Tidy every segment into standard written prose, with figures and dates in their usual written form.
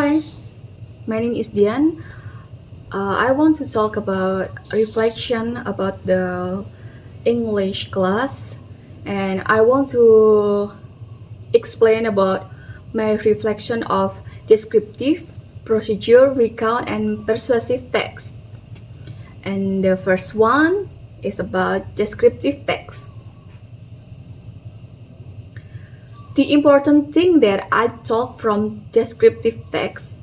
Hi, my name is Dian. I want to talk about reflection about the English class, and I want to explain about my reflection of descriptive, procedure, recount, and persuasive text. And the first one is about descriptive text. The important thing that I talk from descriptive text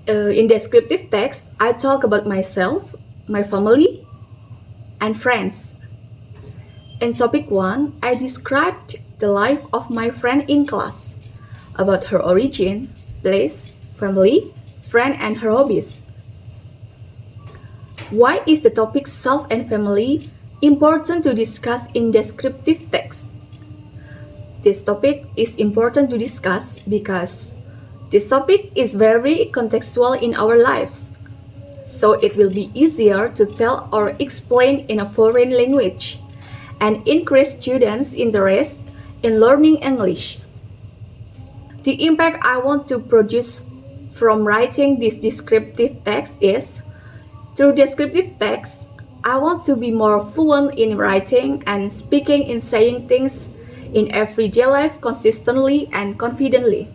in descriptive text, I talk about myself, my family, and friends. In topic 1, I described the life of my friend in class, about her origin, place, family, friend, and her hobbies. Why is the topic self and family important to discuss in descriptive text? This topic is important to discuss because this topic is very contextual in our lives, so it will be easier to tell or explain in a foreign language and increase students' interest in learning English. The impact I want to produce from writing this descriptive text is, through descriptive text, I want to be more fluent in writing and speaking in saying things in everyday life consistently and confidently.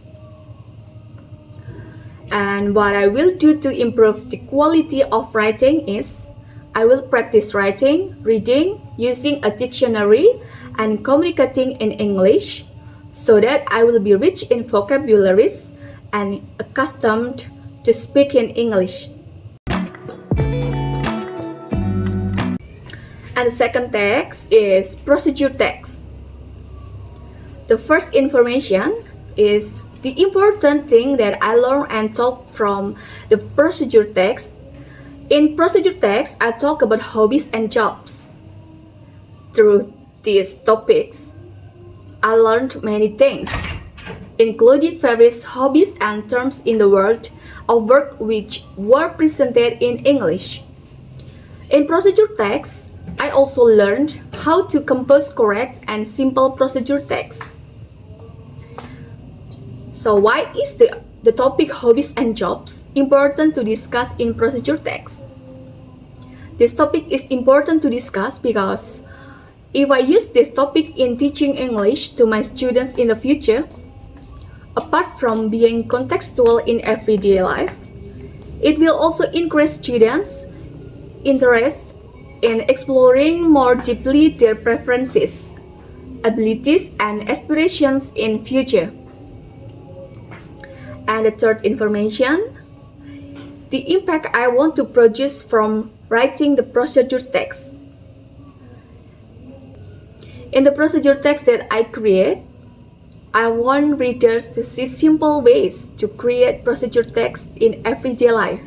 And what I will do to improve the quality of writing is, I will practice writing, reading, using a dictionary, and communicating in English so that I will be rich in vocabularies and accustomed to speak in English. And the second text is procedure text. The first information is the important thing that I learned and talk from the procedure text. In procedure text, I talk about hobbies and jobs. Through these topics, I learned many things, including various hobbies and terms in the world of work which were presented in English. In procedure text, I also learned how to compose correct and simple procedure text. So why is the topic hobbies and jobs important to discuss in procedure text? This topic is important to discuss because if I use this topic in teaching English to my students in the future, apart from being contextual in everyday life, it will also increase students' interest in exploring more deeply their preferences, abilities, and aspirations in future. And the third information, the impact I want to produce from writing the procedure text. In the procedure text that I create, I want readers to see simple ways to create procedure text in everyday life,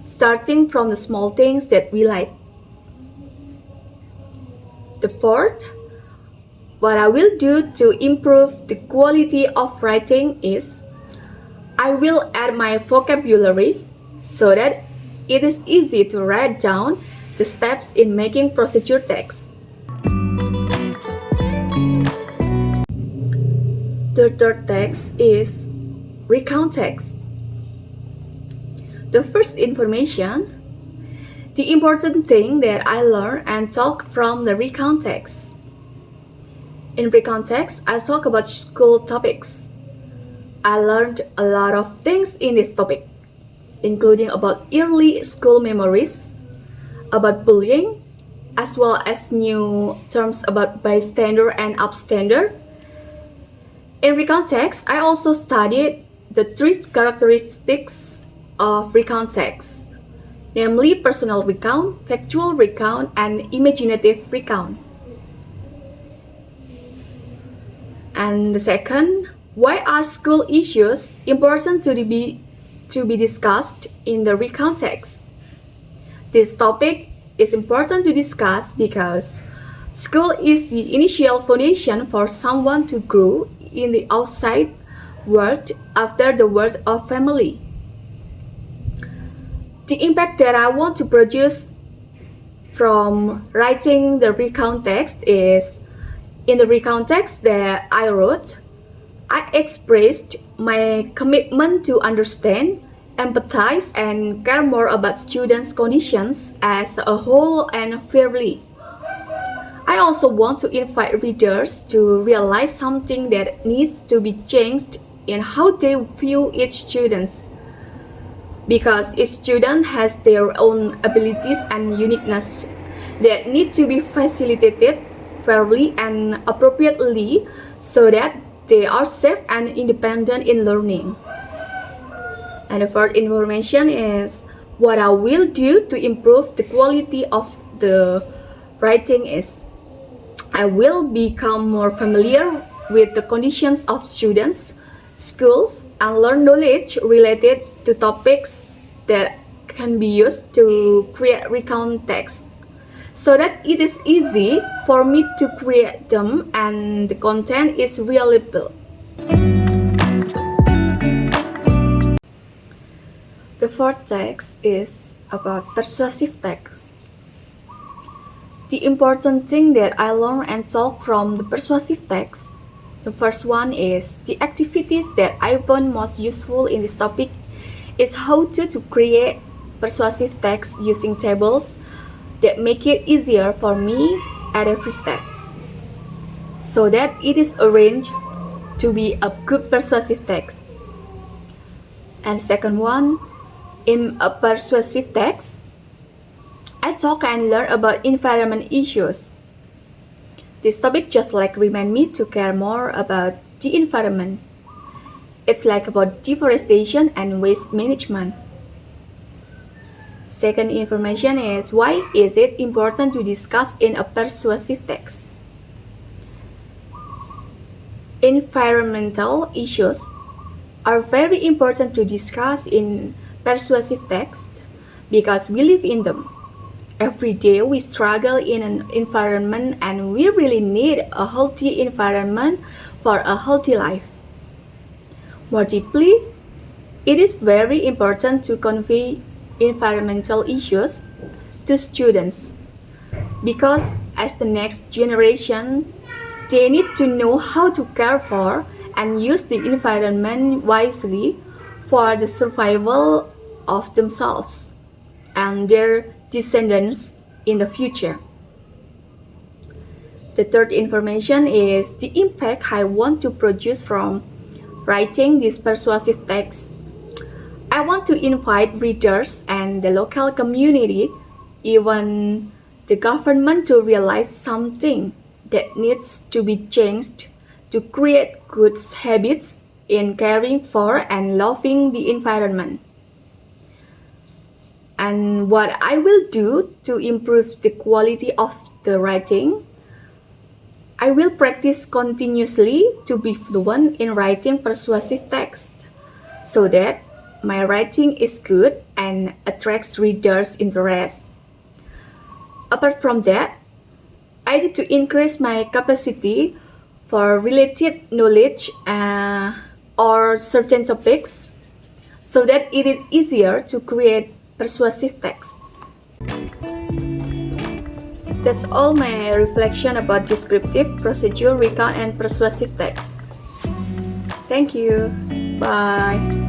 starting from the small things that we like. The fourth, what I will do to improve the quality of writing is, I will add my vocabulary so that it is easy to write down the steps in making procedure text. The third text is recount text. The first information, the important thing that I learned and talk from the recount text. In recount text, I talk about school topics. I learned a lot of things in this topic, including about early school memories, about bullying, as well as new terms about bystander and upstander. In recount text, I also studied the three characteristics of recount text, namely personal recount, factual recount, and imaginative recount. And the second, why are school issues important to be discussed in the recount text? This topic is important to discuss because school is the initial foundation for someone to grow in the outside world after the world of family. The impact that I want to produce from writing the recount text is, in the recount text that I wrote, I expressed my commitment to understand, empathize, and care more about students' conditions as a whole and fairly. I also want to invite readers to realize something that needs to be changed in how they view each student, because each student has their own abilities and uniqueness that need to be facilitated fairly and appropriately so that they are safe and independent in learning. And the third information is what I will do to improve the quality of the writing is I will become more familiar with the conditions of students, schools, and learn knowledge related to topics that can be used to create recount text, so that it is easy for me to create them and the content is reliable. The fourth text is about persuasive text. The important thing that I learned and solved from the persuasive text. The first one is the activities that I found most useful in this topic is how to create persuasive text using tables that make it easier for me at every step, so that it is arranged to be a good persuasive text. And second one, in a persuasive text, I talk and learn about environment issues. This topic just remind me to care more about the environment. It's about deforestation and waste management. Second information is why is it important to discuss in a persuasive text? Environmental issues are very important to discuss in persuasive text because we live in them. Every day we struggle in an environment and we really need a healthy environment for a healthy life. More deeply, it is very important to convey environmental issues to students because as the next generation, they need to know how to care for and use the environment wisely for the survival of themselves and their descendants in the future. The third information is the impact I want to produce from writing this persuasive text. I want to invite readers and the local community, even the government, to realize something that needs to be changed to create good habits in caring for and loving the environment. And what I will do to improve the quality of the writing, I will practice continuously to be fluent in writing persuasive text so that my writing is good and attracts readers' interest. Apart from that, I need to increase my capacity for related knowledge or certain topics so that it is easier to create persuasive text. That's all my reflection about descriptive, procedure, recount, and persuasive text. Thank you. Bye.